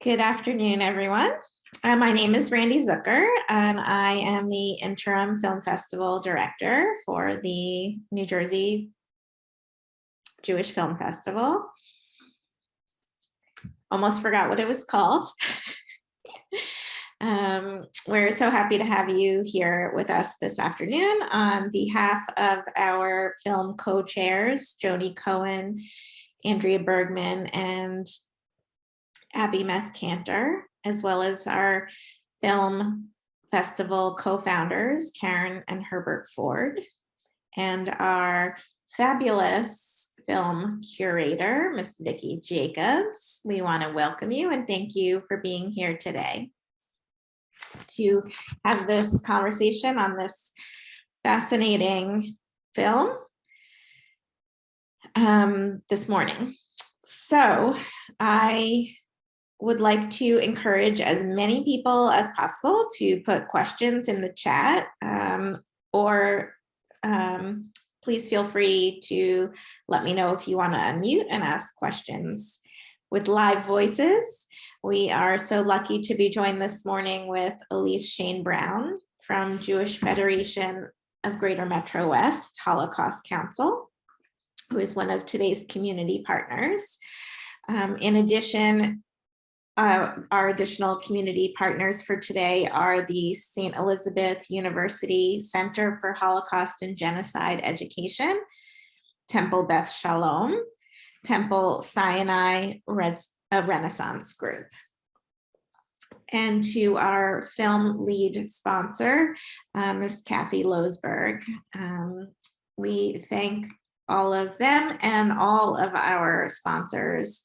Good afternoon, everyone. My name is Randy Zucker, and I am the Interim Film Festival Director for the New Jersey Jewish Film Festival. Almost forgot what it was called. We're so happy to have you here with us this afternoon on behalf of our film co-chairs, Joni Cohen, Andrea Bergman, and Abby Meth Cantor, as well as our film festival co-founders, Karen and Herbert Ford, and our fabulous film curator, Miss Vicki Jacobs. We want to welcome you and thank you for being here today to have this conversation on this fascinating film this morning. So I would like to encourage as many people as possible to put questions in the chat, or please feel free to let me know if you want to unmute and ask questions with live voices. We are so lucky to be joined this morning with Ilyse Shainbrown from Jewish Federation of Greater MetroWest Holocaust Council, who is one of today's community partners. In addition, our additional community partners for today are the St. Elizabeth University Center for Holocaust and Genocide Education, Temple Beth Shalom, Temple Sinai Renaissance Group. And to our film lead sponsor, Ms. Kathy Losberg. We thank all of them and all of our sponsors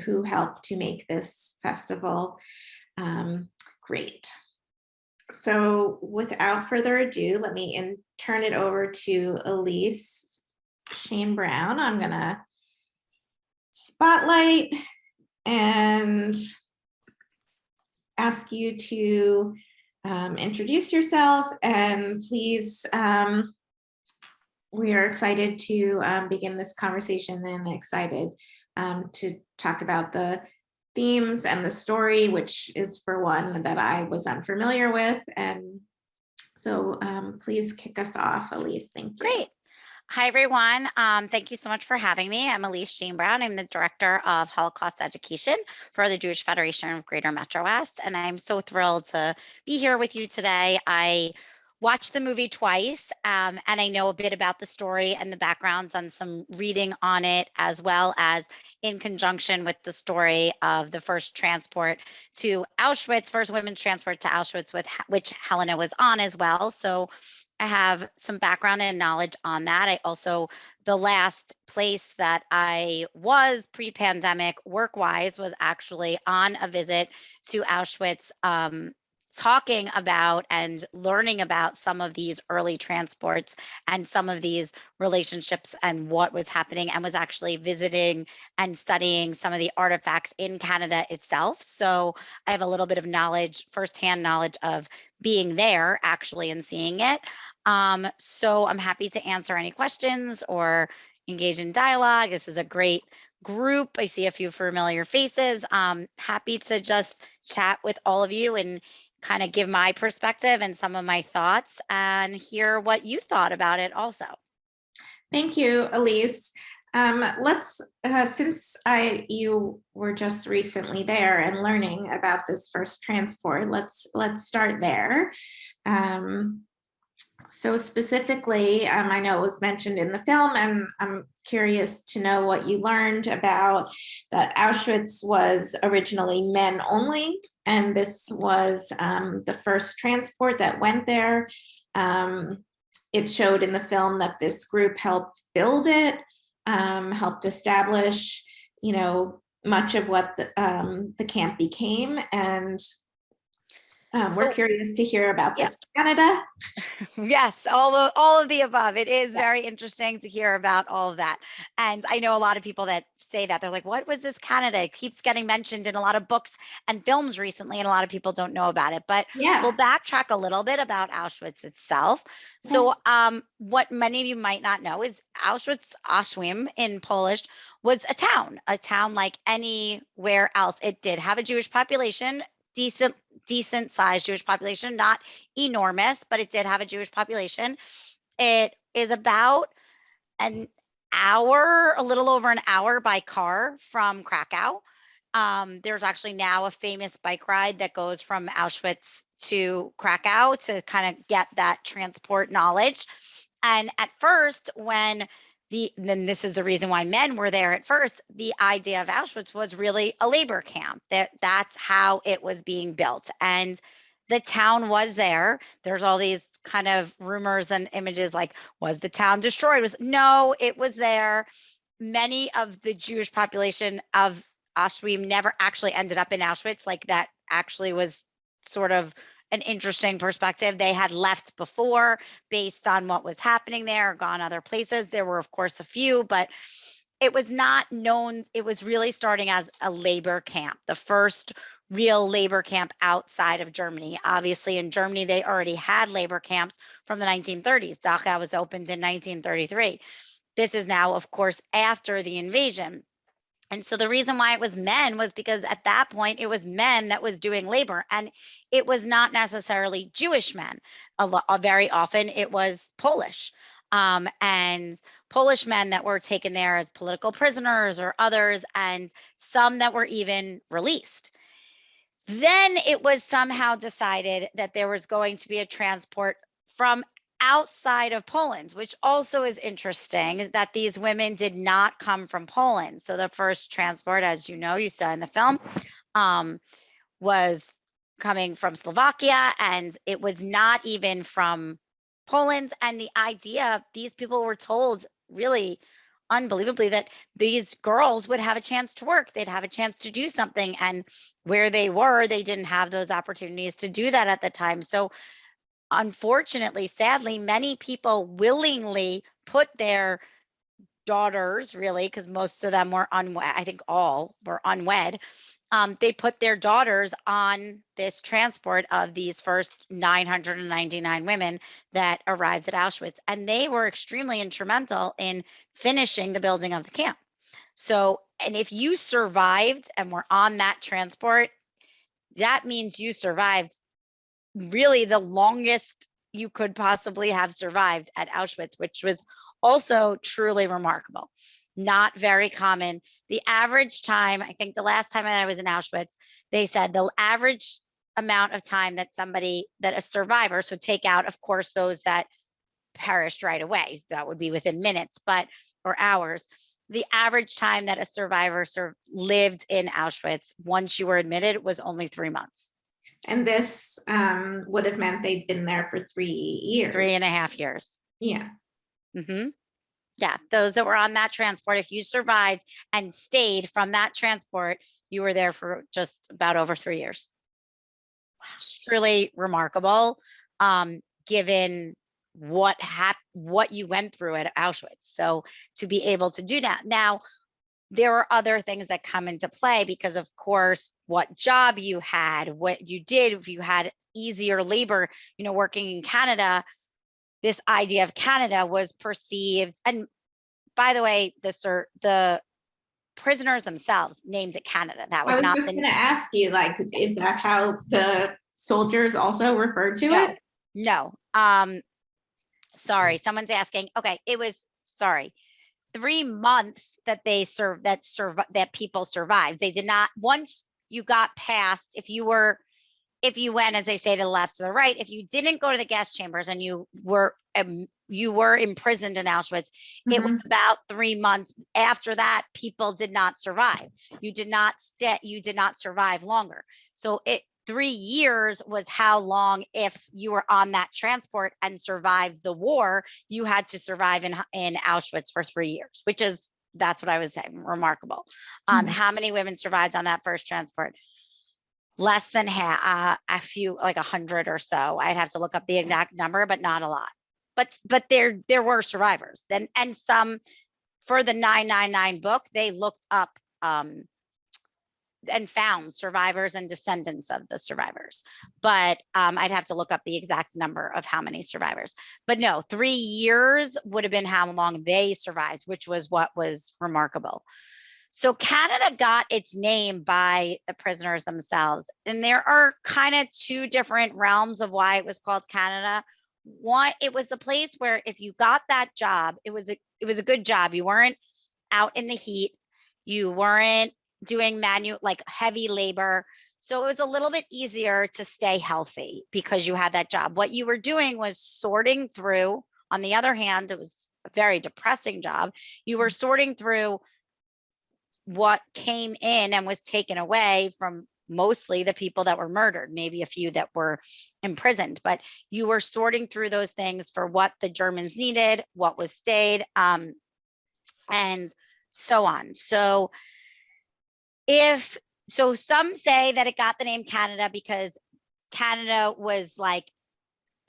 who help to make this festival great. So without further ado, let me turn it over to Ilyse Shainbrown. I'm gonna spotlight and ask you to introduce yourself, and please, we are excited to begin this conversation and excited to talk about the themes and the story, which is for one that I was unfamiliar with. And so please kick us off, Ilyse. Thank you. Great. Hi, everyone. Thank you so much for having me. I'm Ilyse Shainbrown. I'm the Director of Holocaust Education for the Jewish Federation of Greater MetroWest, and I'm so thrilled to be here with you today. I watched the movie twice, and I know a bit about the story and the backgrounds and some reading on it, as well as in conjunction with the story of the first transport to Auschwitz, first women's transport to Auschwitz, with which Helena was on as well. So I have some background and knowledge on that. I also, the last place that I was pre-pandemic work-wise was actually on a visit to Auschwitz, talking about and learning about some of these early transports and some of these relationships and what was happening, and was actually visiting and studying some of the artifacts in Canada itself. So I have a little bit of knowledge, firsthand knowledge of being there actually and seeing it. So I'm happy to answer any questions or engage in dialogue. This is a great group. I see a few familiar faces. Happy to just chat with all of you and kind of give my perspective and some of my thoughts and hear what you thought about it also. Thank you, Ilyse. Let's, since you were just recently there and learning about this first transport, let's start there. So specifically, I know it was mentioned in the film, and I'm curious to know what you learned about that Auschwitz was originally men only, and this was the first transport that went there. It showed in the film that this group helped build it, helped establish, much of what the camp became, and we're curious to hear about this. Canada. Yes, all of the above. It is very interesting to hear about all of that. And I know a lot of people that say that. They're like, what was this Canada? It keeps getting mentioned in a lot of books and films recently, and a lot of people don't know about it. But we'll backtrack a little bit about Auschwitz itself. So what many of you might not know is Auschwitz, Auschwim in Polish, was a town like anywhere else. It did have a Jewish population, decent sized Jewish population, not enormous, but it did have a Jewish population. It is about an hour, a little over an hour by car from Krakow. There's actually now a famous bike ride that goes from Auschwitz to Krakow to kind of get that transport knowledge. And at first, then this is the reason why men were there at first, the idea of Auschwitz was really a labor camp. That's how it was being built. And the town was there. There's all these kind of rumors and images like, was the town destroyed? No, it was there. Many of the Jewish population of Auschwitz never actually ended up in Auschwitz. Like, that actually was sort of an interesting perspective. They had left before based on what was happening there, or gone other places. There were, of course, a few, but it was not known. It was really starting as a labor camp, the first real labor camp outside of Germany. Obviously, in Germany, they already had labor camps from the 1930s. Dachau was opened in 1933. This is now, of course, after the invasion. And so the reason why it was men was because at that point it was men that was doing labor, and it was not necessarily Jewish men. Very often it was Polish, and Polish men that were taken there as political prisoners or others, and some that were even released. Then it was somehow decided that there was going to be a transport from outside of Poland, which also is interesting, that these women did not come from Poland. So the first transport, as you know, you saw in the film, was coming from Slovakia, and it was not even from Poland. And the idea, these people were told really unbelievably that these girls would have a chance to work, they'd have a chance to do something, and where they were, they didn't have those opportunities to do that at the time. So unfortunately, sadly, many people willingly put their daughters, really, because most of them were unwed, I think all were unwed, they put their daughters on this transport of these first 999 women that arrived at Auschwitz. And they were extremely instrumental in finishing the building of the camp. So, and if you survived and were on that transport, that means you survived really the longest you could possibly have survived at Auschwitz, which was also truly remarkable. Not very common. The average time, I think the last time that I was in Auschwitz, they said the average amount of time that a survivor, so take out, of course, those that perished right away, that would be within minutes, or hours. The average time that a survivor lived in Auschwitz once you were admitted was only 3 months. And this would have meant they'd been there for 3 years. 3.5 years. Yeah. Mm-hmm. Yeah, those that were on that transport, if you survived and stayed from that transport, you were there for just about over 3 years. Wow. It's really remarkable, given what you went through at Auschwitz. So to be able to do that. Now, there are other things that come into play because, of course, what job you had, what you did, if you had easier labor, working in Canada, this idea of Canada was perceived. And by the way, the prisoners themselves named it Canada. That was I was not just going to ask you, like, is that how the soldiers also referred to it? No. Sorry, someone's asking. Okay, it was 3 months that they served, that people survived. They did not, once you got past, if you went, as they say, to the left, to the right, if you didn't go to the gas chambers and you were imprisoned in Auschwitz, it was about 3 months. After that, people did not survive. You did not survive longer. So 3 years was how long, if you were on that transport and survived the war, you had to survive in Auschwitz for 3 years, that's what I was saying, remarkable. How many women survived on that first transport? Less than half, a few, like 100 or so. I'd have to look up the exact number, but not a lot. But there were survivors. And some, for the 999 book, they looked up and found survivors and descendants of the survivors. But I'd have to look up the exact number of how many survivors. But no, 3 years would have been how long they survived, which was what was remarkable. So Canada got its name by the prisoners themselves. And there are kind of two different realms of why it was called Canada. One, it was the place where if you got that job, it was a good job. You weren't out in the heat. You weren't doing like heavy labor. So it was a little bit easier to stay healthy because you had that job. What you were doing was sorting through. On the other hand, it was a very depressing job. You were sorting through what came in and was taken away from mostly the people that were murdered, maybe a few that were imprisoned, but you were sorting through those things for what the Germans needed, what was stayed, and so on. So some say that it got the name Canada because Canada was like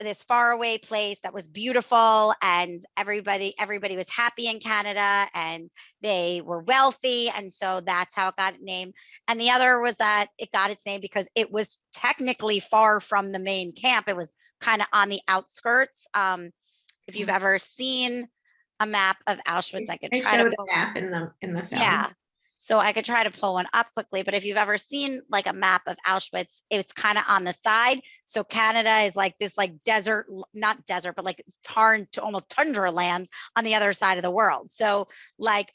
this faraway place that was beautiful and everybody was happy in Canada and they were wealthy. And so that's how it got its name. And the other was that it got its name because it was technically far from the main camp. It was kind of on the outskirts. If you've ever seen a map of Auschwitz, I could try to pull a map in the film. Yeah. So I could try to pull one up quickly, but if you've ever seen like a map of Auschwitz, it's kind of on the side. So Canada is like this like desert, not desert, but like almost tundra lands on the other side of the world. So like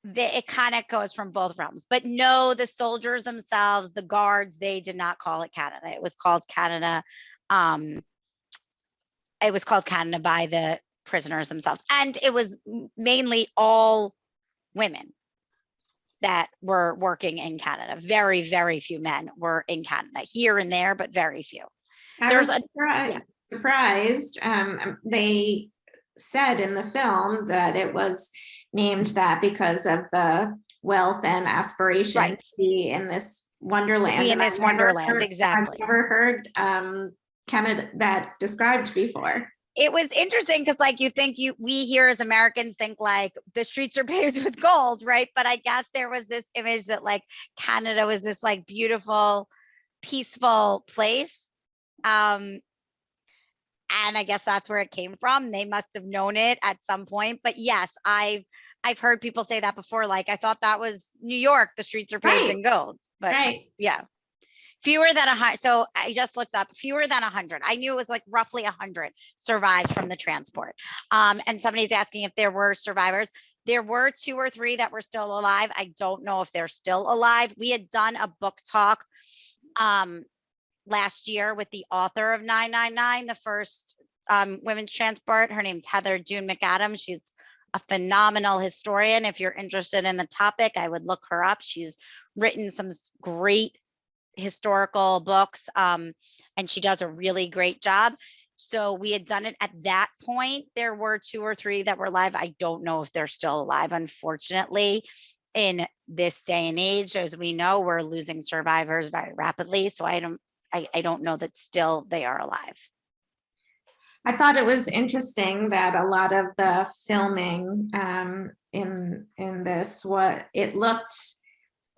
it kind of goes from both realms. But no, the soldiers themselves, the guards, they did not call it Canada. It was called Canada. It was called Canada by the prisoners themselves. And it was mainly all women that were working in Canada. Very, very few men were in Canada, here and there, but very few. I was surprised. They said in the film that it was named that because of the wealth and aspiration to be in this wonderland. To be in this wonderland, exactly. I've never heard Canada that described before. It was interesting because like we here as Americans think like the streets are paved with gold, right? But I guess there was this image that like Canada was this like beautiful, peaceful place. And I guess that's where it came from. They must have known it at some point. But yes, I've heard people say that before. Like I thought that was New York, the streets are paved in gold. But yeah. Fewer than 100. So I just looked up fewer than 100. I knew it was like roughly 100 survived from the transport. And somebody's asking if there were survivors. There were 2 or 3 that were still alive. I don't know if they're still alive. We had done a book talk last year with the author of 999, the first women's transport. Her name's Heather June McAdams. She's a phenomenal historian. If you're interested in the topic, I would look her up. She's written some great historical books, and she does a really great job. So we had done it at that point. There were 2 or 3 that were alive. I don't know if they're still alive, unfortunately. In this day and age, as we know, we're losing survivors very rapidly. So I don't know that still they are alive. I thought it was interesting that a lot of the filming in this, it looked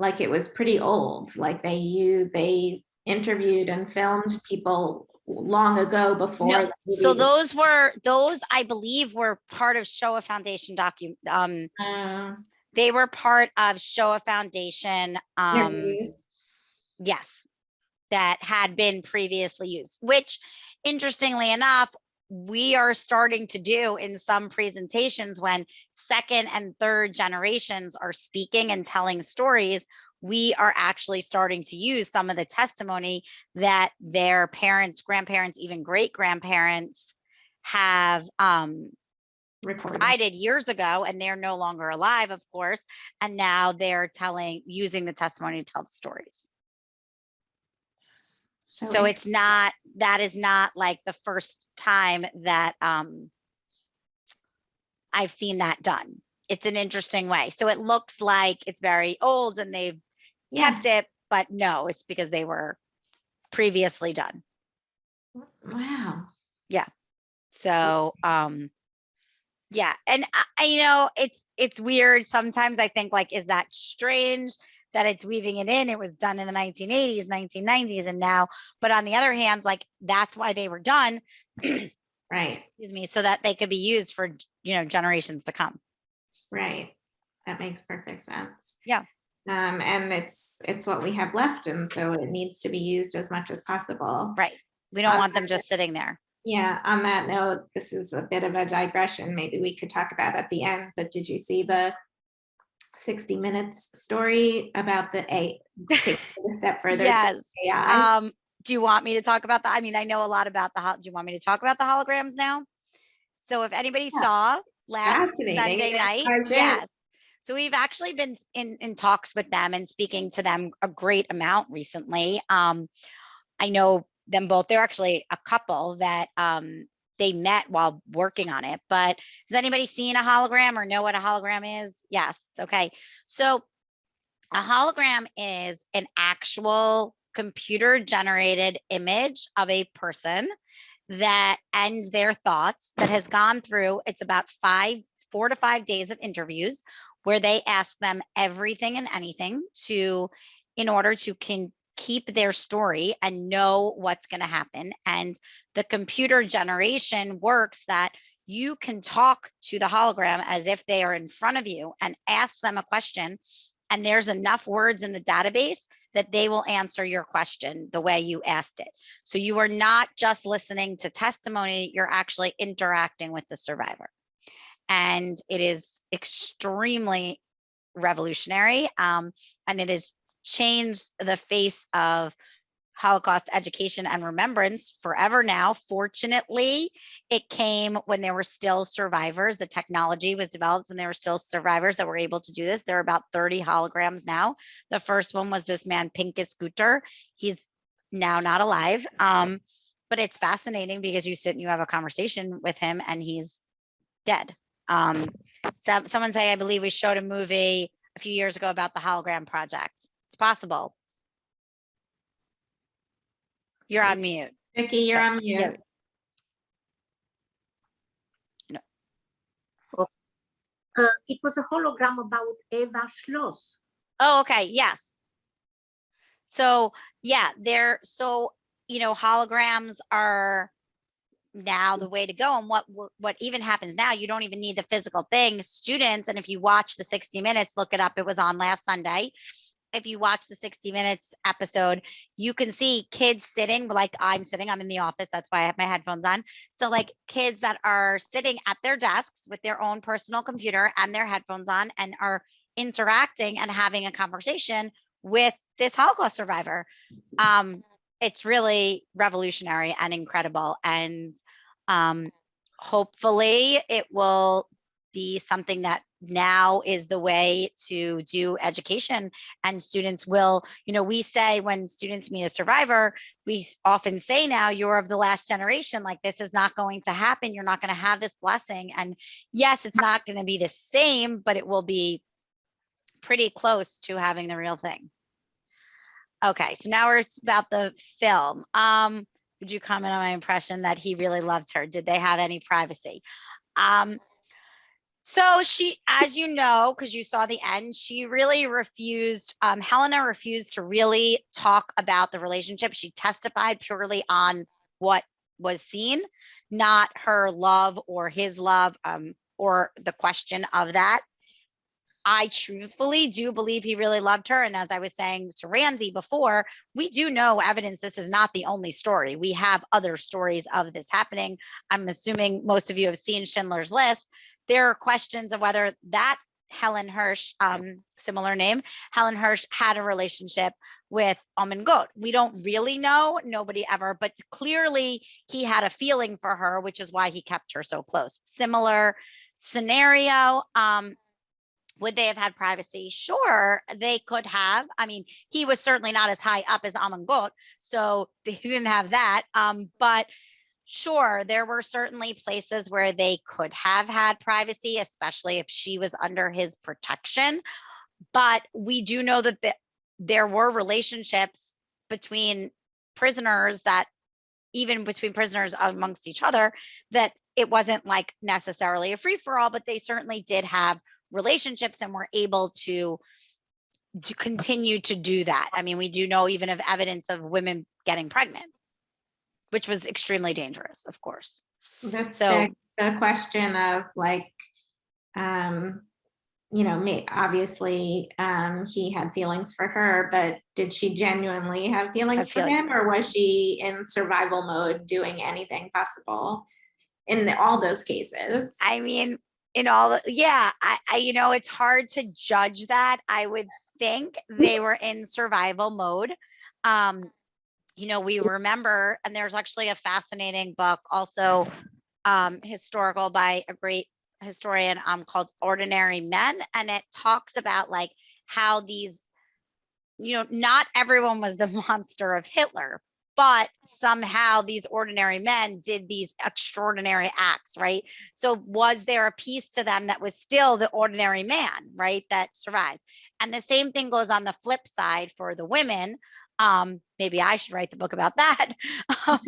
like it was pretty old. Like they interviewed and filmed people long ago before. No. So those I believe were part of Shoah Foundation they were part of Shoah Foundation. Yes, that had been previously used, which interestingly enough, we are starting to do in some presentations when 2nd and 3rd generations are speaking and telling stories. We are actually starting to use some of the testimony that their parents, grandparents, even great grandparents have provided years ago, and they're no longer alive, of course. And now they're using the testimony to tell the stories. So that is not like the first time that I've seen that done. It's an interesting way. So it looks like it's very old and they've kept it, but no, it's because they were previously done. Wow. Yeah. So yeah. And I it's weird. Sometimes I think like, is that strange that it's weaving it in. It was done in the 1980s, 1990s, and now, but on the other hand, like that's why they were done, Right. excuse me, so that they could be used for, generations to come. Right. That makes perfect sense. Yeah. And it's what we have left, and so it needs to be used as much as possible. Right. We don't want them just sitting there. Yeah, on that note, this is a bit of a digression. Maybe we could talk about at the end, but did you see the 60 Minutes story about the taking it a step further? Yes. AI? Do you want me to talk about that? I mean, I know a lot about do you want me to talk about the holograms now? So if anybody saw last Sunday night, yes. So we've actually been in talks with them and speaking to them a great amount recently. I know them both. They're actually a couple that they met while working on it. But has anybody seen a hologram or know what a hologram is? Yes. Okay. So a hologram is an actual computer generated image of a person that ends their thoughts, that has gone through, it's about 4 to 5 days of interviews where they ask them everything and anything in order to keep their story and know what's going to happen. And the computer generation works that you can talk to the hologram as if they are in front of you and ask them a question, and there's enough words in the database that they will answer your question the way you asked it. So you are not just listening to testimony, you're actually interacting with the survivor. And it is extremely revolutionary. And it has changed the face of Holocaust education and remembrance forever now. Fortunately, it came when there were still survivors. The technology was developed when there were still survivors that were able to do this. There are about 30 holograms now. The first one was this man, Pinkas Guter. He's now not alive. But it's fascinating because you sit and you have a conversation with him and he's dead. So someone say, I believe we showed a movie a few years ago about the hologram project. It's possible. You're on mute. Vicki, you're on mute. No. It was a hologram about Eva Schloss. Oh, okay. Yes. So yeah, holograms are now the way to go. And what even happens now, you don't even need the physical thing. Students, and if you watch the 60 Minutes, look it up. It was on last Sunday. If you watch the 60 Minutes episode, you can see kids sitting like I'm sitting. I'm in the office. That's why I have my headphones on. So like kids that are sitting at their desks with their own personal computer and their headphones on and are interacting and having a conversation with this Holocaust survivor. It's really revolutionary and incredible. And hopefully it will be something that now is the way to do education, and students will, we say when students meet a survivor, we often say now, you're of the last generation, like this is not going to happen. You're not going to have this blessing. And yes, it's not going to be the same, but it will be pretty close to having the real thing. Okay, so now we're about the film. Would you comment on my impression that he really loved her? Did they have any privacy? So she, as you know, because you saw the end, she really refused, Helena refused to really talk about the relationship. She testified purely on what was seen, not her love or his love, or the question of that. I truthfully do believe he really loved her. And as I was saying to Randy before, we do know evidence this is not the only story. We have other stories of this happening. I'm assuming most of you have seen Schindler's List. There are questions of whether that Helen Hirsch, similar name, Helen Hirsch had a relationship with Amen Goat. We don't really know, nobody ever, but clearly he had a feeling for her, which is why he kept her so close. Similar scenario. Would they have had privacy? Sure, they could have. I mean, he was certainly not as high up as Amen Goat, so they didn't have that. But sure, there were certainly places where they could have had privacy, especially if she was under his protection. But we do know that there were relationships between prisoners, that even between prisoners amongst each other, that it wasn't like necessarily a free-for-all, but they certainly did have relationships and were able to to continue to do that. I mean, we do know even of evidence of women getting pregnant, which was extremely dangerous, of course. This So- begs the question of like, you know, obviously he had feelings for her, but did she genuinely have feelings for him, or was she in survival mode doing anything possible in all those cases? I mean, I you know, it's hard to judge that. I would think they were in survival mode. You know, we remember, and there's actually a fascinating book also historical by a great historian called Ordinary Men, and it talks about like how these, you know, not everyone was the monster of Hitler, but somehow these ordinary men did these extraordinary acts, right? So was there a piece to them that was still the ordinary man, right, that survived? And the same thing goes on the flip side for the women. Maybe I should write the book about that.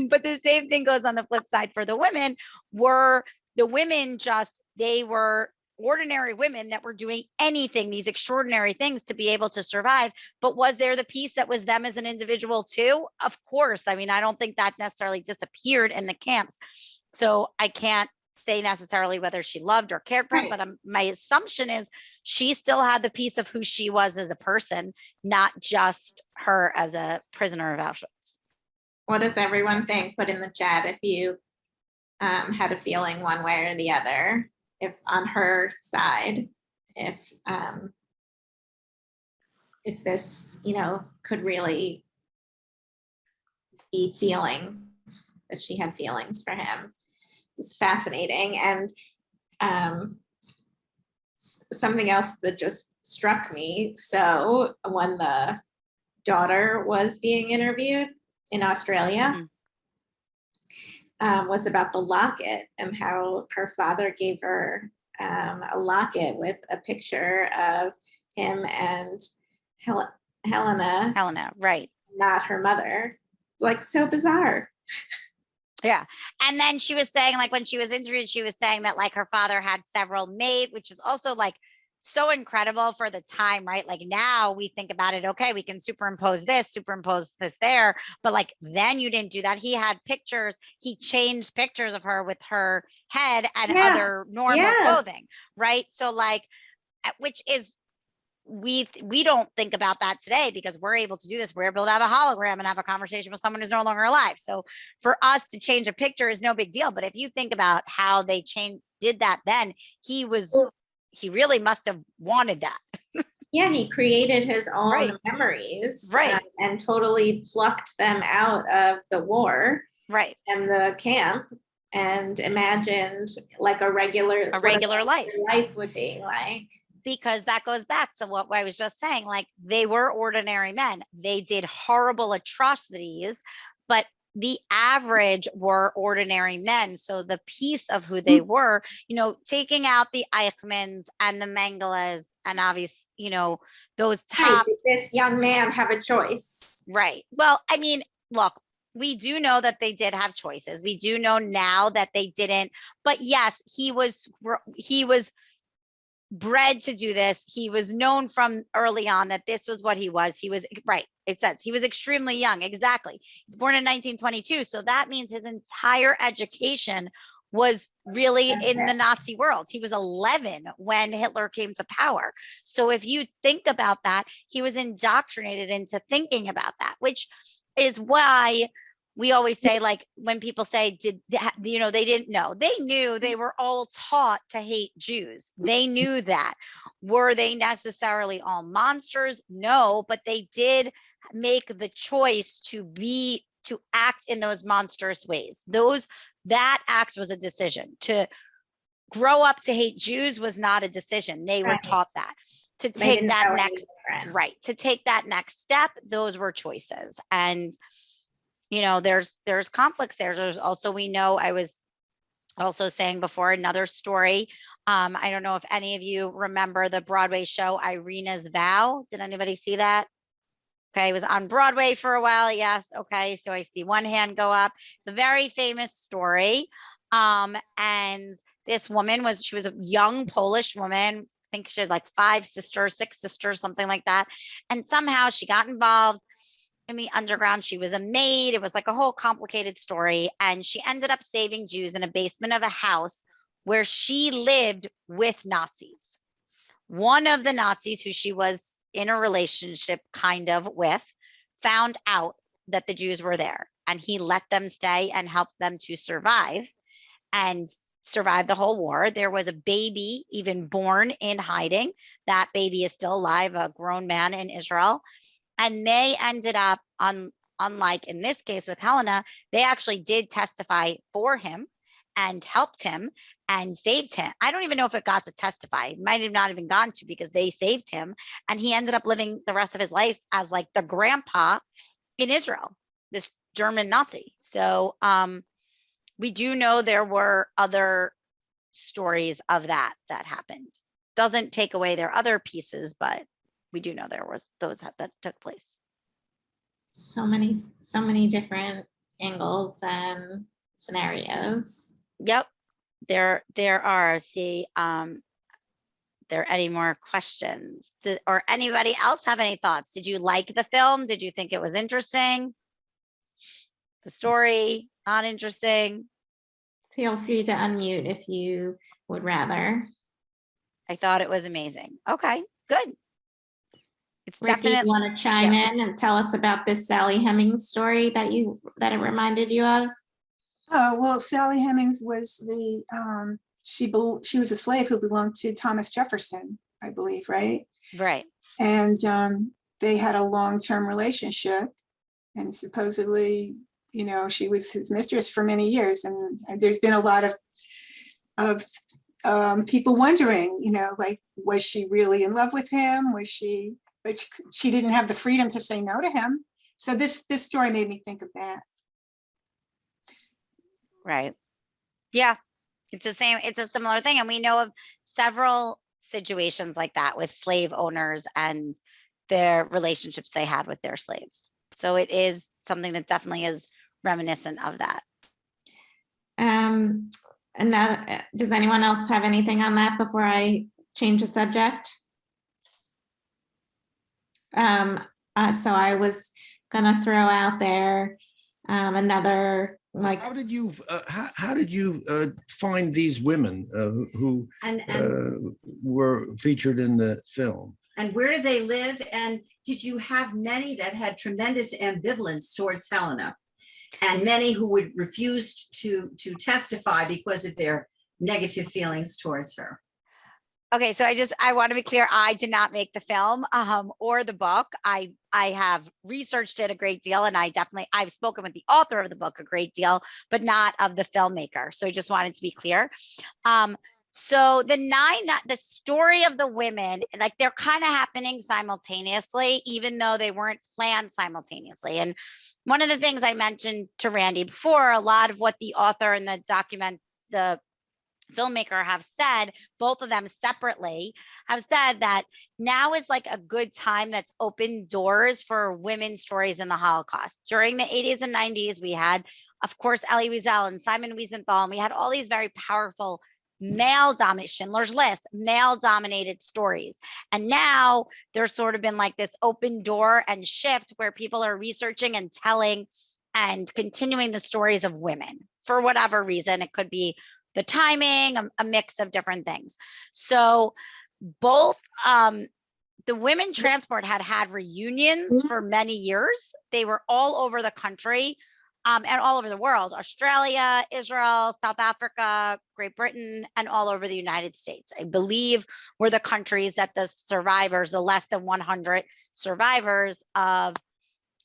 But the same thing goes on the flip side for the women. Were the women just, they were ordinary women that were doing anything, these extraordinary things to be able to survive. But was there the piece that was them as an individual too? Of course. I mean, I don't think that necessarily disappeared in the camps. So I can't say necessarily whether she loved or cared for him, but my assumption is she still had the piece of who she was as a person, not just her as a prisoner of Auschwitz. What does everyone think? Put in the chat if you had a feeling one way or the other, if on her side, if this, you know, could really be feelings, that she had feelings for him. It's fascinating. And something else that just struck me. So when the daughter was being interviewed in Australia, was about the locket and how her father gave her a locket with a picture of him and Helena, right? Not her mother. It's like so bizarre. Yeah. And then she was saying, like, when she was interviewed, she was saying that like her father had several maids, which is also like so incredible for the time, right? Like now we think about it, okay, we can superimpose this there, but like then you didn't do that. He had pictures, he changed pictures of her with her head and other normal clothing, right? So like, which is, we don't think about that today because we're able to do this. We're able to have a hologram and have a conversation with someone who's no longer alive. So for us to change a picture is no big deal. But if you think about how they did that, then he really must have wanted that. Yeah, he created his own memories, and totally plucked them out of the war, and the camp, and imagined like a regular life would be like. Because that goes back to what I was just saying, like they were ordinary men. They did horrible atrocities, but the average were ordinary men. So the piece of who they were, you know, taking out the Eichmanns and the Mengeles and obviously, you know, those top. Did this young man have a choice? Right. Well, I mean, look, we do know that they did have choices. We do know now that they didn't, but yes, he was bred to do this. He was known from early on that this was what he was. He was it says he was extremely young. Exactly. He's born in 1922. So that means his entire education was really in the Nazi world. He was 11 when Hitler came to power. So if you think about that, he was indoctrinated into thinking about that, which is why we always say, like, when people say, they didn't know. They knew. They were all taught to hate Jews. They knew that. Were they necessarily all monsters? No, but they did make the choice to act in those monstrous ways. That act was a decision. To grow up to hate Jews was not a decision. They were taught that. To take that next step, those were choices. And you know, there's conflicts there. There's also, we know, I was also saying before, another story. I don't know if any of you remember the Broadway show Irina's Vow. Did anybody see that? Okay, it was on Broadway for a while. Yes. Okay, so I see one hand go up. It's a very famous story. And this woman was a young Polish woman, think she had like 5 sisters, 6 sisters, something like that. And somehow she got involved in the underground. She was a maid. It was like a whole complicated story. And she ended up saving Jews in a basement of a house where she lived with Nazis. One of the Nazis who she was in a relationship kind of with found out that the Jews were there, and he let them stay and helped them to survive and survive the whole war. There was a baby even born in hiding. That baby is still alive, a grown man in Israel. And they ended up, unlike in this case with Helena, they actually did testify for him and helped him and saved him. I don't even know if it got to testify. It might have not even gone to, because they saved him. And he ended up living the rest of his life as like the grandpa in Israel, this German Nazi. So we do know there were other stories of that happened. Doesn't take away their other pieces, but we do know there was those that took place. So many different angles and scenarios. Yep, there are. See, there any more questions? Or anybody else have any thoughts? Did you like the film? Did you think it was interesting? The story, not interesting? Feel free to unmute if you would rather. I thought it was amazing. Okay, good. It's Ricky, you definitely, want to chime in and tell us about this Sally Hemings story that it reminded you of? Oh, well, Sally Hemings was the, she was a slave who belonged to Thomas Jefferson, I believe, right? right. And they had a long-term relationship, and supposedly, you know, she was his mistress for many years. And there's been a lot of people wondering, you know, like, was she really in love with him? Was she, but she didn't have the freedom to say no to him. So this story made me think of that. Right. Yeah, it's the same. It's a similar thing. And we know of several situations like that with slave owners and their relationships they had with their slaves. So it is something that definitely is reminiscent of that. Another, does anyone else have anything on that before I change the subject? So I was gonna throw out there another, like, how did you find these women who were featured in the film? And where do they live? And did you have many that had tremendous ambivalence towards Helena, and many who would refuse to testify because of their negative feelings towards her? Okay, so I want to be clear. I did not make the film or the book. I have researched it a great deal, and I've spoken with the author of the book a great deal, but not of the filmmaker. So I just wanted to be clear. So the story of the women, like, they're kind of happening simultaneously, even though they weren't planned simultaneously. And one of the things I mentioned to Randy before, a lot of what the author and the filmmaker have said, both of them separately have said that now is like a good time that's opened doors for women's stories in the Holocaust. During the 80s and 90s, we had, of course, Elie Wiesel and Simon Wiesenthal, and we had all these very powerful male-dominated, Schindler's List, male-dominated stories. And now there's sort of been like this open door and shift where people are researching and telling and continuing the stories of women for whatever reason. It could be the timing, a mix of different things. So both the Women Transport had reunions for many years. They were all over the country and all over the world: Australia, Israel, South Africa, Great Britain, and all over the United States. I believe were the countries that the survivors, the less than 100 survivors of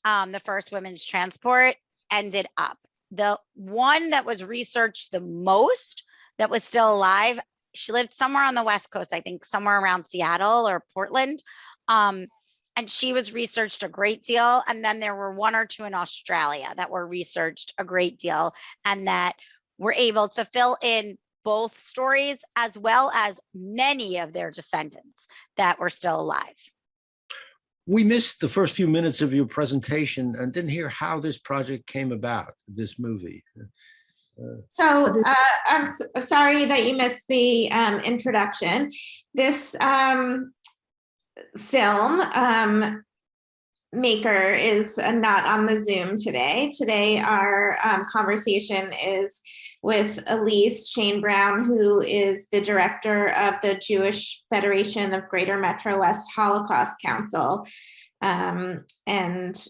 the first Women's Transport, ended up. The one that was researched the most, that was still alive, she lived somewhere on the West Coast, I think somewhere around Seattle or Portland. And she was researched a great deal. And then there were 1 or 2 in Australia that were researched a great deal, and that were able to fill in both stories as well as many of their descendants that were still alive. We missed the first few minutes of your presentation and didn't hear how this project came about, this movie. So I'm sorry that you missed the introduction. This film maker is not on the Zoom today. Today, our conversation is with Ilyse Shainbrown, who is the director of the Jewish Federation of Greater MetroWest Holocaust Council, and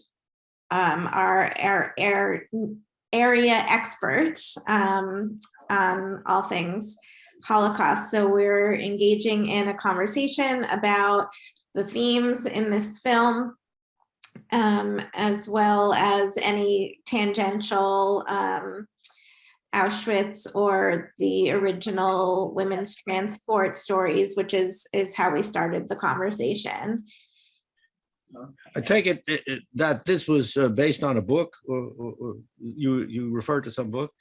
our area expert on all things Holocaust. So we're engaging in a conversation about the themes in this film, as well as any tangential Auschwitz or the original women's transport stories, which is how we started the conversation. I take it that this was based on a book, or you referred to some book?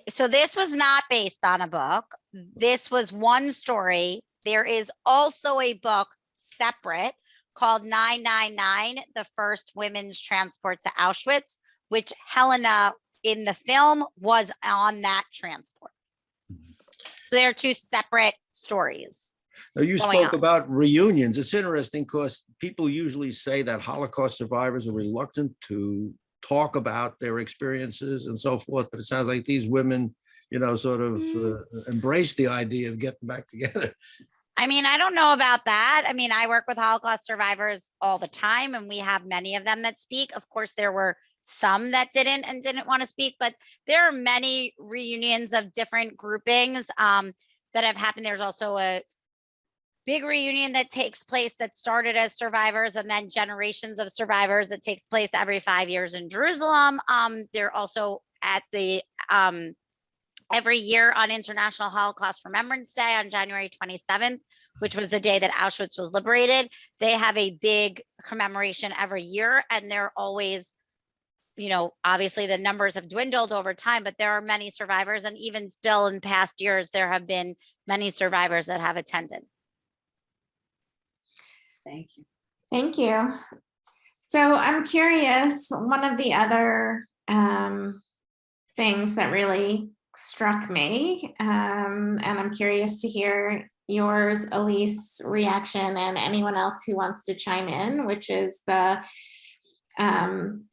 So this was not based on a book. This was one story. There is also a book separate called 999, the first women's transport to Auschwitz, which Helena in the film was on that transport. So they are two separate stories. Now, you going spoke on. about reunions. It's interesting because people usually say that Holocaust survivors are reluctant to talk about their experiences and so forth, but it sounds like these women, sort of embrace the idea of getting back together. I mean, I don't know about that. I mean, I work with Holocaust survivors all the time, and we have many of them that speak. Of course, there were some that didn't want to speak, but there are many reunions of different groupings that have happened. There's also a big reunion that takes place that started as survivors and then generations of survivors that takes place every 5 years in Jerusalem. They're also at the every year on International Holocaust Remembrance Day on January 27th, which was the day that Auschwitz was liberated. They have a big commemoration every year, and they're always, obviously the numbers have dwindled over time, but there are many survivors, and even still in past years, there have been many survivors that have attended. Thank you. Thank you. So I'm curious, one of the other things that really struck me, and I'm curious to hear yours, Ilyse, reaction, and anyone else who wants to chime in, which is the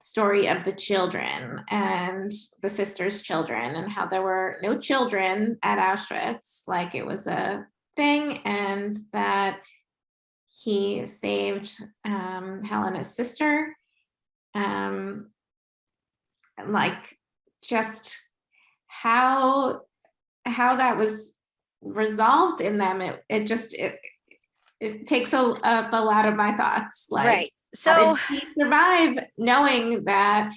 story of the children and the sisters' children, and how there were no children at Auschwitz, like it was a thing, and that he saved Helena's sister. Like just how that was resolved in them, it takes up a lot of my thoughts. Like, right. How So did she survive knowing that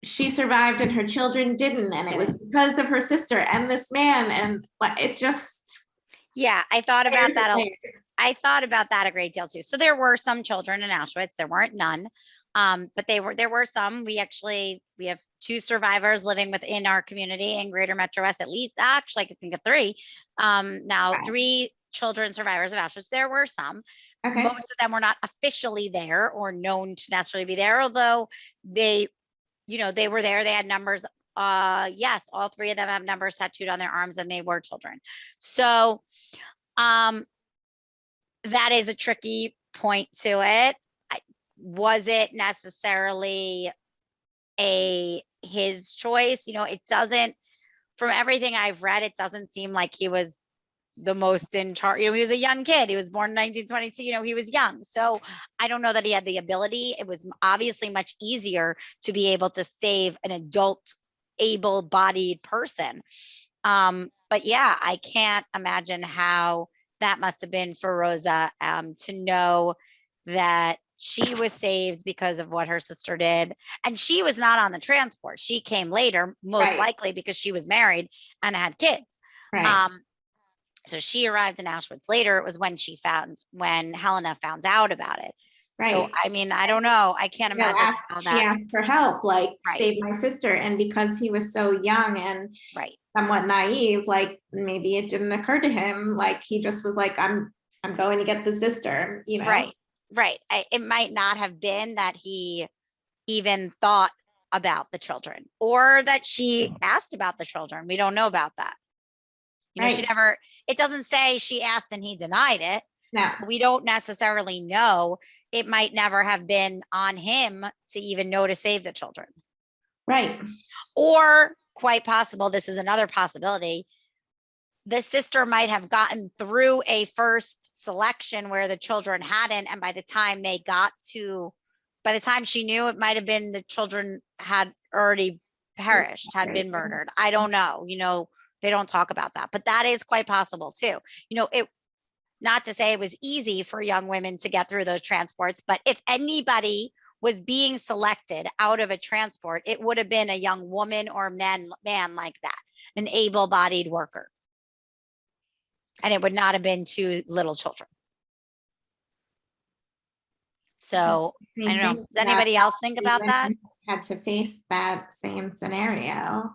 she survived and her children didn't, and it was because of her sister and this man, and it's just. yeah, I thought about that. Layers. I thought about that a great deal too. So there were some children in Auschwitz. There weren't none, but there were some. We have 2 survivors living within our community in Greater MetroWest. At least, actually, I could think of 3. Now, Okay. 3 children survivors of Auschwitz. There were some. Okay. Most of them were not officially there or known to necessarily be there, although they were there. They had numbers. Yes, all 3 of them have numbers tattooed on their arms, and they were children. So, that is a tricky point to it. Was it necessarily his choice? It doesn't, from everything I've read, it doesn't seem like he was the most in charge. He was a young kid. He was born in 1922. He was young. So I don't know that he had the ability. It was obviously much easier to be able to save an adult, able-bodied person. But yeah, I can't imagine how that must have been for Rosa, to know that she was saved because of what her sister did. And she was not on the transport. She came later, most likely because she was married and had kids. Right. So she arrived in Auschwitz later. It was when Helena found out about it. Right. So, I mean, I don't know. I can't imagine how she asked for help, like Right. save my sister. And because he was so young and right. somewhat naive, like maybe it didn't occur to him, like he just was like, I'm going to get the sister, Right. It might not have been that he even thought about the children, or that she asked about the children. We don't know about that. You know, she Right. never, it doesn't say she asked and he denied it. No, So we don't necessarily know. It might never have been on him to even know to save the children. right. Or quite possible, this is another possibility, the sister might have gotten through a first selection where the children hadn't, and by the time she knew, it might have been the children had already perished, had been murdered. I don't know, you know, they don't talk about that, but that is quite possible too. You know, not to say it was easy for young women to get through those transports, but if anybody was being selected out of a transport, it would have been a young woman or man like that, an able-bodied worker. And it would not have been two little children. So I don't know. Does anybody else think about that? Had to face that same scenario.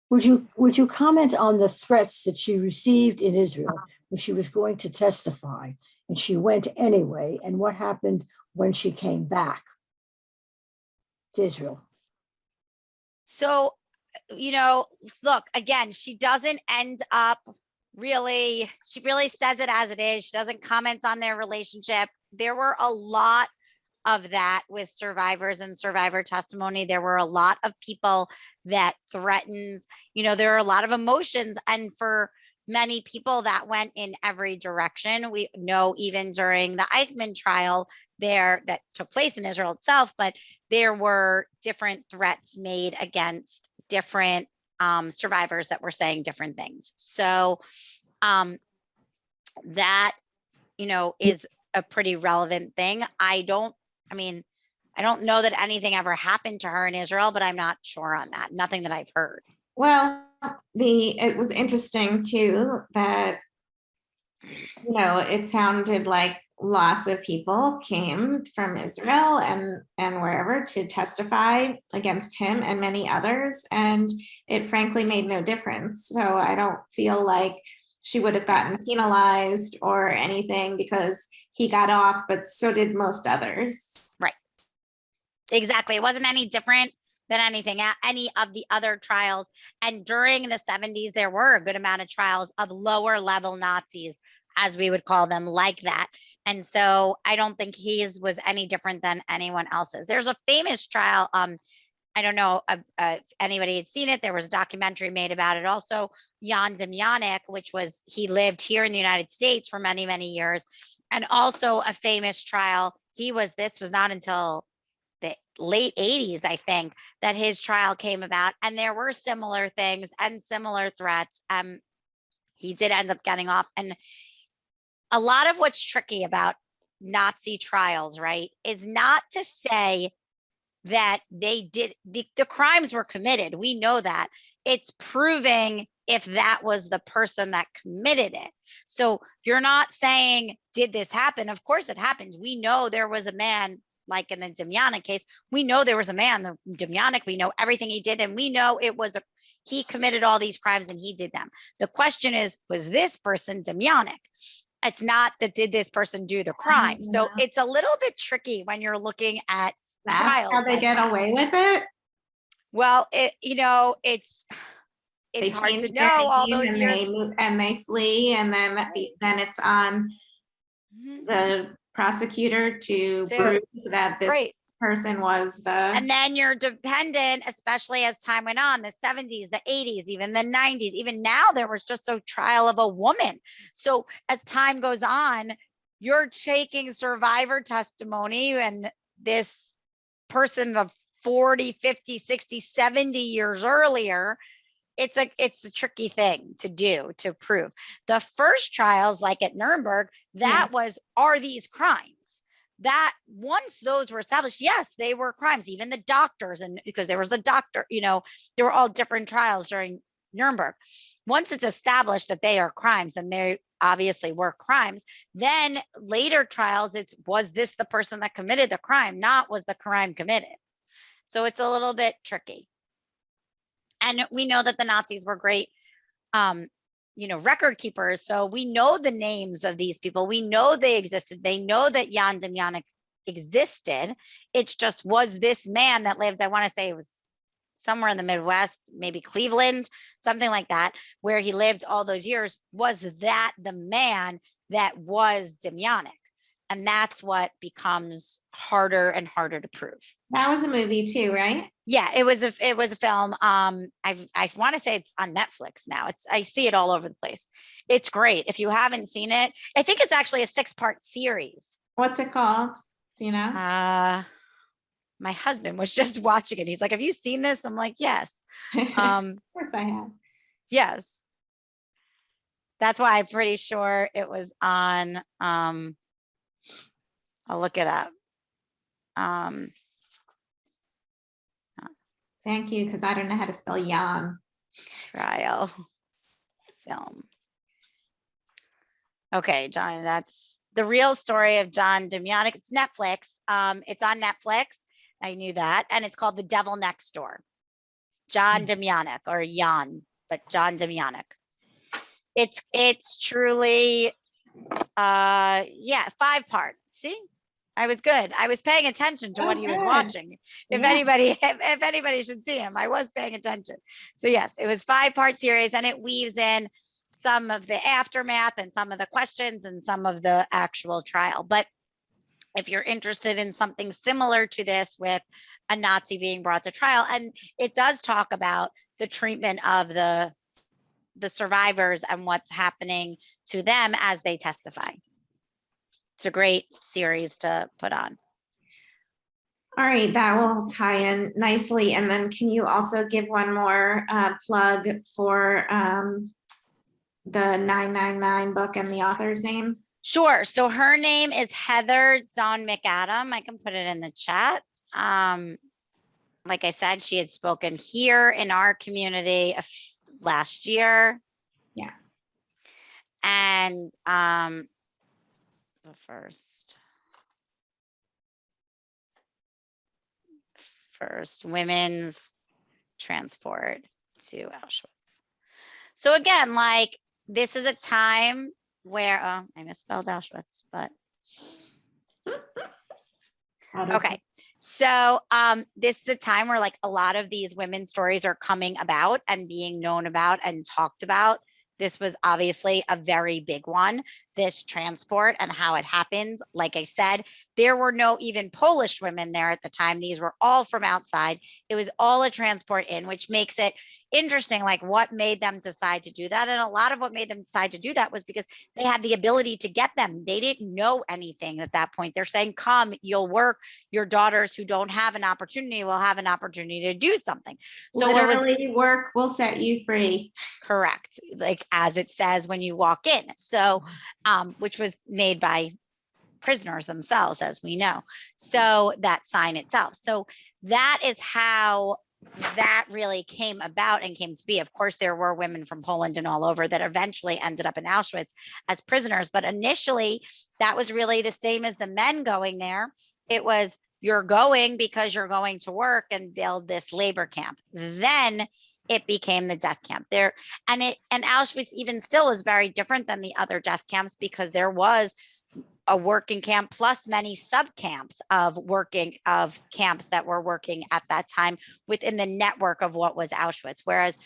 Would you comment on the threats that she received in Israel when she was going to testify and she went anyway, and what happened when she came back to Israel? So, you know, look, again, she doesn't end up she really says it as it is. She doesn't comment on their relationship. There were a lot of that with survivors and survivor testimony. There were a lot of people that threatens, you know, there are a lot of emotions. And for many people that went in every direction. We know even during the Eichmann trial that took place in Israel itself, but there were different threats made against different survivors that were saying different things. So that, you know, is a pretty relevant thing. I don't know that anything ever happened to her in Israel, but I'm not sure on that. Nothing that I've heard. Well, it was interesting too that, you know, it sounded like lots of people came from Israel and wherever to testify against him and many others, and it frankly made no difference. So I don't feel like she would have gotten penalized or anything because he got off, but so did most others. Right. Exactly. It wasn't any different than any of the other trials. And during the 70s, there were a good amount of trials of lower level Nazis, as we would call them, like that. And so I don't think his was any different than anyone else's. There's a famous trial. I don't know if anybody had seen it. There was a documentary made about it also. Jan Demjanek, he lived here in the United States for many, many years. And also a famous trial. This was not until the late 80s, I think, that his trial came about. And there were similar things and similar threats. He did end up getting off. And a lot of what's tricky about Nazi trials, right, is not to say that they did, the crimes were committed. We know that. It's proving if that was the person that committed it. So you're not saying, did this happen? Of course it happened. We know there was a man, like in the Demjanek case, we know there was a man, the Demjanek, we know everything he did, and we know he committed all these crimes and he did them. The question is, was this person Demjanek? It's not that did this person do the crime. So it's a little bit tricky when you're looking at trials. How they get away with it? Well, it's hard to know all those years. And they flee, and then it's on the prosecutor to prove that this person was and then you're dependent, especially as time went on, the 70s, the 80s, even the 90s, even now there was just a trial of a woman. So as time goes on, you're taking survivor testimony, and this person, the 40, 50, 60, 70 years earlier, it's a tricky thing to do, to prove. The first trials, like at Nuremberg, are these crimes? That once those were established, yes, they were crimes. Even the doctors, and because there was the doctor, there were all different trials during Nuremberg. Once it's established that they are crimes, and they obviously were crimes, then later trials, was this the person that committed the crime, not was the crime committed. So it's a little bit tricky. And we know that the Nazis were great, record keepers. So we know the names of these people. We know they existed. They know that Jan Demjanek existed. It's just, was this man that lived, I want to say it was somewhere in the Midwest, maybe Cleveland, something like that, where he lived all those years, was that the man that was Demjanic? And that's what becomes harder and harder to prove. That was a movie too, right? Yeah, it was a film. I want to say it's on Netflix now. I see it all over the place. It's great. If you haven't seen it, I think it's actually a 6-part series. What's it called? Do you know? My husband was just watching it. He's like, "Have you seen this?" I'm like, "Yes." Of course I have. Yes. That's why I'm pretty sure it was on, I'll look it up. Thank you, because I don't know how to spell Jan. Trial film. Okay, John, that's the real story of John Demjanic. It's Netflix. It's on Netflix. I knew that. And it's called The Devil Next Door. John Demjanic, or Jan, but John Demjanic. It's truly, yeah, 5-part. See, I was good. I was paying attention to what he was good. watching. If Yeah. anybody should see him, I was paying attention. So yes, it was 5-part series, and it weaves in some of the aftermath and some of the questions and some of the actual trial. But if you're interested in something similar to this, with a Nazi being brought to trial, and it does talk about the treatment of the survivors and what's happening to them as they testify. It's a great series to put on. All right, that will tie in nicely. And then can you also give one more plug for the 999 book and the author's name? Sure. So her name is Heather Dawn McAdam. I can put it in the chat. Like I said, she had spoken here in our community last year. Yeah. And the first women's transport to Auschwitz. So again, like, this is a time where, oh, I misspelled Auschwitz, but okay. So this is a time where, like, a lot of these women's stories are coming about and being known about and talked about. This was obviously a very big one, this transport and how it happens. Like I said, there were no even Polish women there at the time. These were all from outside. It was all a transport in, which makes it interesting, like what made them decide to do that. And a lot of what made them decide to do that was because they had the ability to get them. They didn't know anything at that point. They're saying, come, you'll work. Your daughters who don't have an opportunity will have an opportunity to do something. So literally, work will set you free. Correct. Like, as it says when you walk in. So, which was made by prisoners themselves, as we know. So that sign itself. So that is how that really came about and came to be. Of course, there were women from Poland and all over that eventually ended up in Auschwitz as prisoners. But initially, that was really the same as the men going there. It was, you're going because you're going to work and build this labor camp. Then it became the death camp there. And Auschwitz even still is very different than the other death camps, because there was a working camp plus many sub camps of camps that were working at that time within the network of what was Auschwitz. Whereas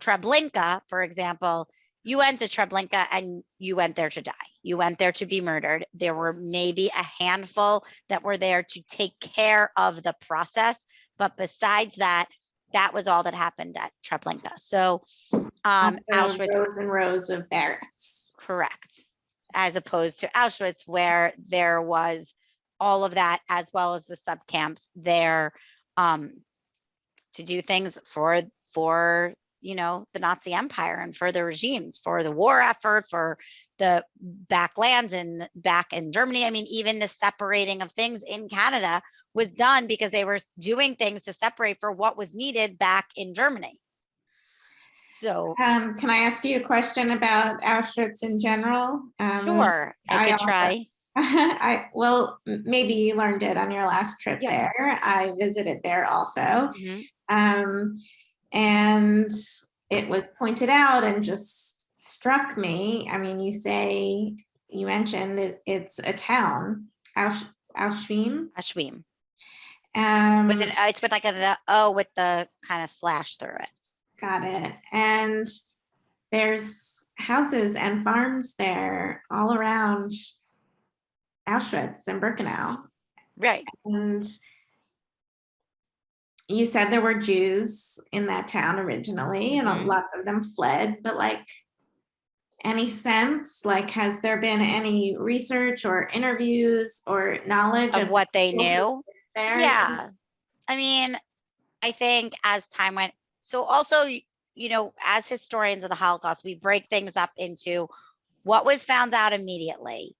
Treblinka, for example, you went to Treblinka and you went there to die. You went there to be murdered. There were maybe a handful that were there to take care of the process. But besides that, that was all that happened at Treblinka. So Auschwitz, rows and rows of barracks. Correct. As opposed to Auschwitz, where there was all of that, as well as the sub camps there to do things for the Nazi Empire and for the regimes, for the war effort, for the backlands and back in Germany. I mean, even the separating of things in Canada was done because they were doing things to separate for what was needed back in Germany. So can I ask you a question about Auschwitz in general? Sure, I could try. Well, maybe you learned it on your last trip there. I visited there also. Mm-hmm. And it was pointed out and just struck me. I mean, you mentioned it's a town. Auschwim. Ashwim. Um, With it's with like the O with the kind of slash through it. got it. And there's houses and farms there all around Auschwitz and Birkenau. Right. And you said there were Jews in that town originally, and Mhm. lots of them fled, but like, any sense, like, has there been any research or interviews or knowledge Of what they people who knew. lived there? Yeah. I mean, I think as time went, so also, you know, as historians of the Holocaust, we break things up into what was found out immediately.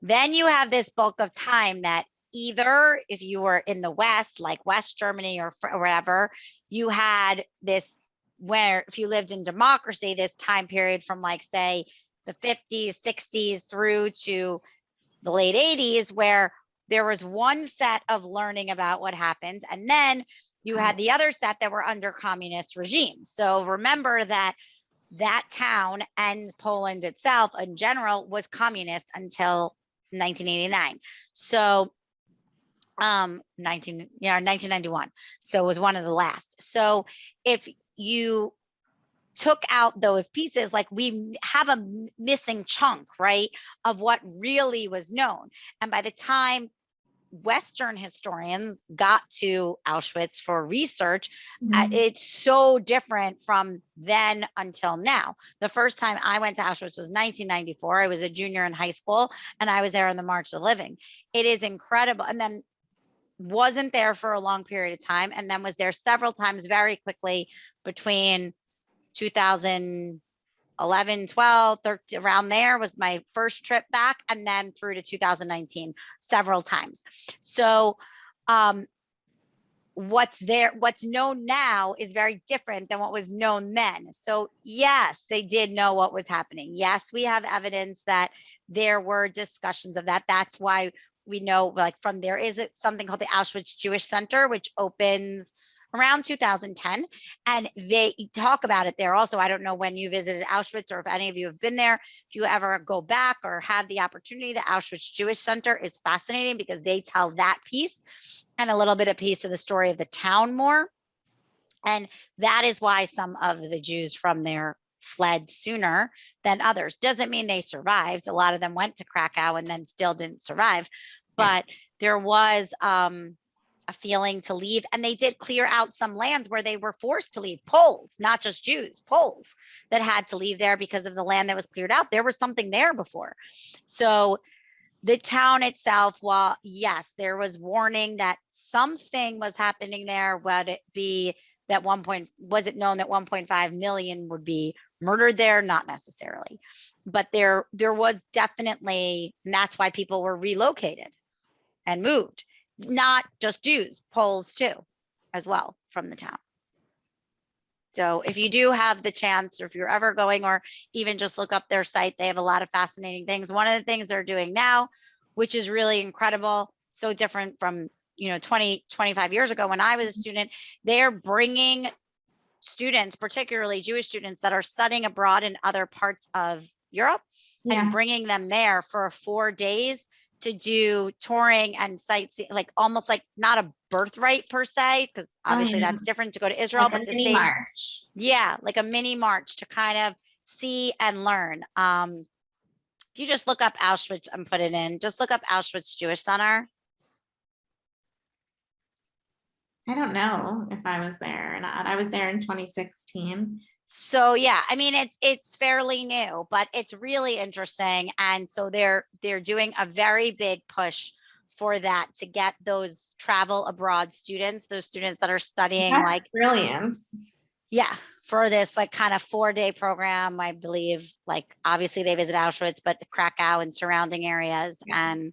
Then you have this bulk of time that either if you were in the West, like West Germany or wherever, you had this, where if you lived in democracy, this time period from like, say, the 50s, 60s through to the late 80s, where there was one set of learning about what happened. And then you had the other set that were under communist regimes. So remember that that town and Poland itself in general was communist until 1989. So 1991. So it was one of the last. So if you took out those pieces, like we have a missing chunk, right, of what really was known. And by the time Western historians got to Auschwitz for research, it's so different from then until now. The first time I went to Auschwitz was 1994. I was a junior in high school, and I was there on the March of the Living. It is incredible. And then wasn't there for a long period of time, and then was there several times very quickly between 2011, 12, 13, around there was my first trip back, and then through to 2019 several times. So what's known now is very different than what was known then. So yes, they did know what was happening. Yes, we have evidence that there were discussions of that. That's why we know, like, from there is something called the Auschwitz Jewish Center, which opens around 2010, and they talk about it there also. I don't know when you visited Auschwitz or if any of you have been there. If you ever go back or had the opportunity, the Auschwitz Jewish Center is fascinating because they tell that piece and a little bit of piece of the story of the town more. And that is why some of the Jews from there fled sooner than others. Doesn't mean they survived. A lot of them went to Krakow and then still didn't survive. But there was a feeling to leave, and they did clear out some lands where they were forced to leave. Poles, not just Jews, Poles that had to leave there because of the land that was cleared out. There was something there before. So the town itself, while yes, there was warning that something was happening there, would it be that was it known that 1.5 million would be murdered there? Not necessarily, but there was definitely, and that's why people were relocated and moved. Not just Jews, Poles too, as well, from the town. So if you do have the chance, or if you're ever going, or even just look up their site, they have a lot of fascinating things. One of the things they're doing now, which is really incredible, so different from 20, 25 years ago when I was a student, they're bringing students, particularly Jewish students that are studying abroad in other parts of Europe, and bringing them there for 4 days to do touring and sightseeing, like almost like not a birthright per se, because obviously that's different to go to Israel, like but a the mini same march. Yeah, like a mini march to kind of see and learn. If you just look up Auschwitz and put it in, just look up Auschwitz Jewish Center. I don't know if I was there or not. I was there in 2016. So yeah, I mean, it's fairly new, but it's really interesting. And so they're doing a very big push for that, to get those travel abroad students, those students that are studying. That's like brilliant. Yeah, for this like kind of 4-day program, I believe. Like obviously they visit Auschwitz, but Krakow and surrounding areas. And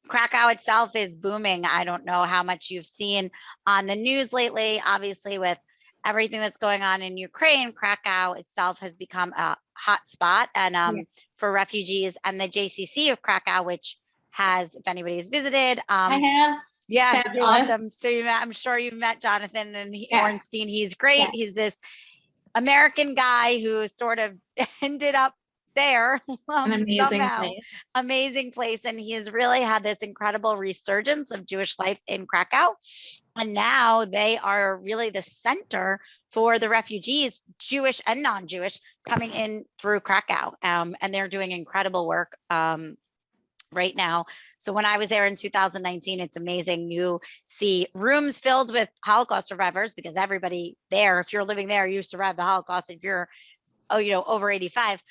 Krakow itself is booming. I don't know how much you've seen on the news lately. Obviously, with everything that's going on in Ukraine, Krakow itself has become a hot spot and for refugees. And the JCC of Krakow, which has, if anybody's visited, I have. yeah, it's Fabulous. awesome. So I'm sure you've met Jonathan and Ornstein. He's great. He's this American guy who sort of ended up there An amazing somehow. place. Amazing place. And he has really had this incredible resurgence of Jewish life in Krakow. And now they are really the center for the refugees, Jewish and non-Jewish, coming in through Krakow. And they're doing incredible work right now. So when I was there in 2019, it's amazing. You see rooms filled with Holocaust survivors, because everybody there, if you're living there, you survived the Holocaust. If you're, over 85.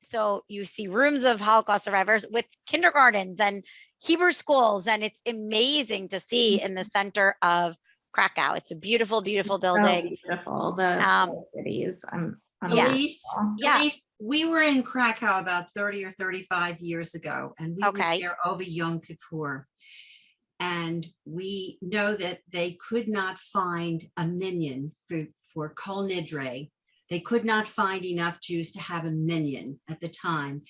So you see rooms of Holocaust survivors with kindergartens and Hebrew schools, and it's amazing to see in the center of Krakow. It's a beautiful, beautiful building. So beautiful. The cities. Yeah. Ilyse, we were in Krakow about 30 or 35 years ago, and we were there over Yom Kippur. And we know that they could not find a minyan for Kol Nidre. They could not find enough Jews to have a minyan at the time.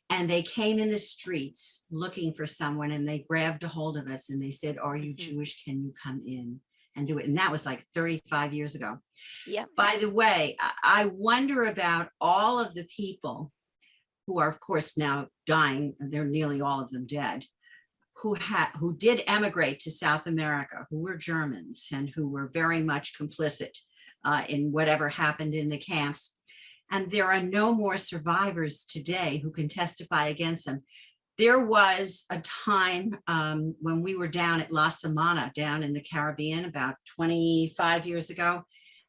And they came in the streets looking for someone, and they grabbed a hold of us and they said, "Are you Jewish? Can you come in and do it?" And that was like 35 years ago. Yeah. By the way, I wonder about all of the people who are, of course, now dying, and they're nearly all of them dead, who did emigrate to South America, who were Germans and who were very much complicit in whatever happened in the camps. And there are no more survivors today who can testify against them. There was a time when we were down at La Samana, down in the Caribbean, about 25 years ago,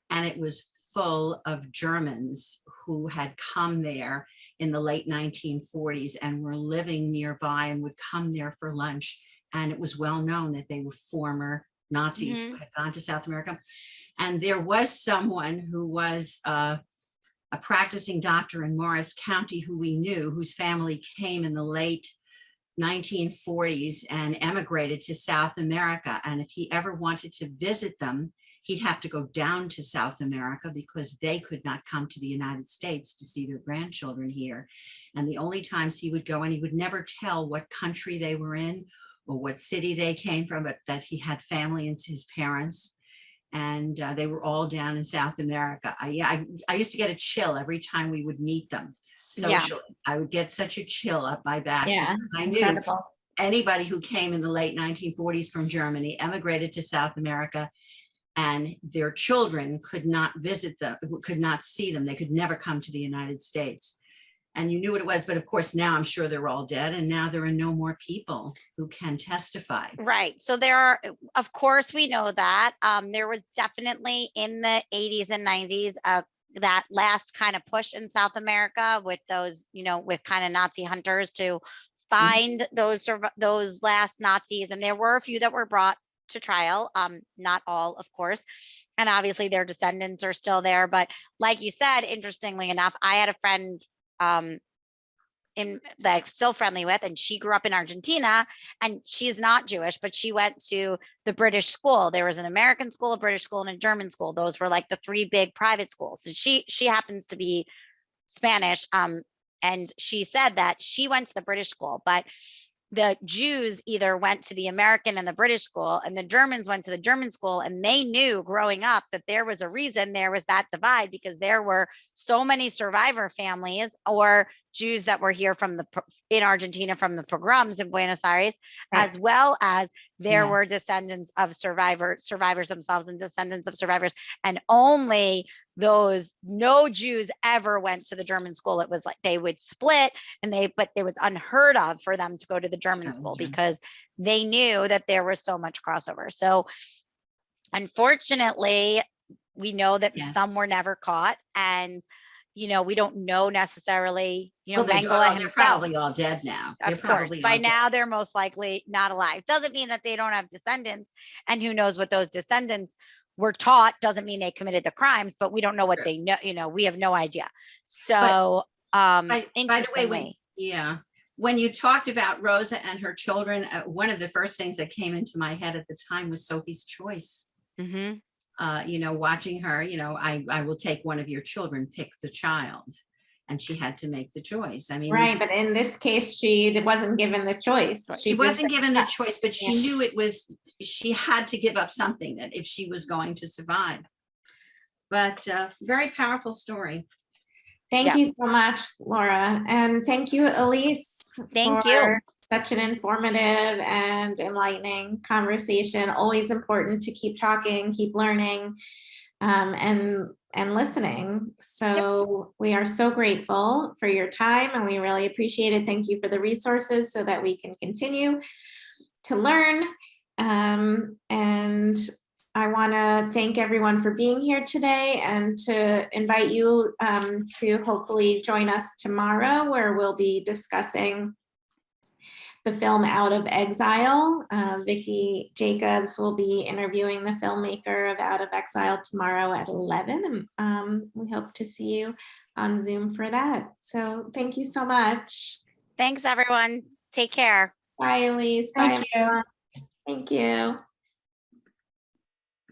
and it was full of Germans who had come there in the late 1940s and were living nearby and would come there for lunch. And it was well known that they were former Nazis who had gone to South America. And there was someone who was a practicing doctor in Morris County who we knew, whose family came in the late 1940s and emigrated to South America. And if he ever wanted to visit them, he'd have to go down to South America because they could not come to the United States to see their grandchildren here. And the only times he would go, and he would never tell what country they were in or what city they came from, but that he had family and his parents. And they were all down in South America. I used to get a chill every time we would meet them socially. I would get such a chill up my back. Yeah, I knew anybody who came in the late 1940s from Germany emigrated to South America, and their children could not visit them, could not see them. They could never come to the United States. And you knew what it was, but of course now I'm sure they're all dead, and now there are no more people who can testify. Right. So there are, of course, we know that there was definitely in the 80s and 90s that last kind of push in South America with those, with kind of Nazi hunters to find those last Nazis, and there were a few that were brought to trial, not all, of course, and obviously their descendants are still there. But like you said, interestingly enough, I had a friend still friendly with, and she grew up in Argentina, and she's not Jewish, but she went to the British school. There was an American school, a British school, and a German school. Those were like the three big private schools. So she happens to be Spanish, and she said that she went to the British school, but the Jews either went to the American and the British school, and the Germans went to the German school. And they knew growing up that there was a reason there was that divide, because there were so many survivor families or Jews that were here in Argentina from the pogroms in Buenos Aires, as well as there were descendants of survivors themselves and descendants of survivors. And only no Jews ever went to the German school. It was like they would split, but it was unheard of for them to go to the German school because they knew that there was so much crossover. So unfortunately, we know that some were never caught, and we don't know necessarily, Mengele himself. They're probably all dead now. Of course, by now they're most likely not alive. Doesn't mean that they don't have descendants, and who knows what those descendants were taught. Doesn't mean they committed the crimes, but we don't know what they know. We have no idea. So, by the way, when you talked about Rosa and her children, one of the first things that came into my head at the time was Sophie's Choice. Watching her, I will take one of your children, pick the child. And she had to make the choice. I mean, right. But in this case, she wasn't given the choice. She wasn't given the choice, but she knew she had to give up something that if she was going to survive. But very powerful story. Thank Yeah. you so much, Laura. And thank you, Ilyse. Thank for you. Such an informative and enlightening conversation. Always important to keep talking, keep learning, and listening. So we are so grateful for your time and we really appreciate it. Thank you for the resources so that we can continue to learn. And I want to thank everyone for being here today and to invite you to hopefully join us tomorrow, where we'll be discussing the film Out of Exile. Vicki Jacobs will be interviewing the filmmaker of Out of Exile tomorrow at 11. We hope to see you on Zoom for that. So thank you so much. Thanks, everyone. Take care. Bye, Ilyse. Bye, Thank you. everyone. Thank you.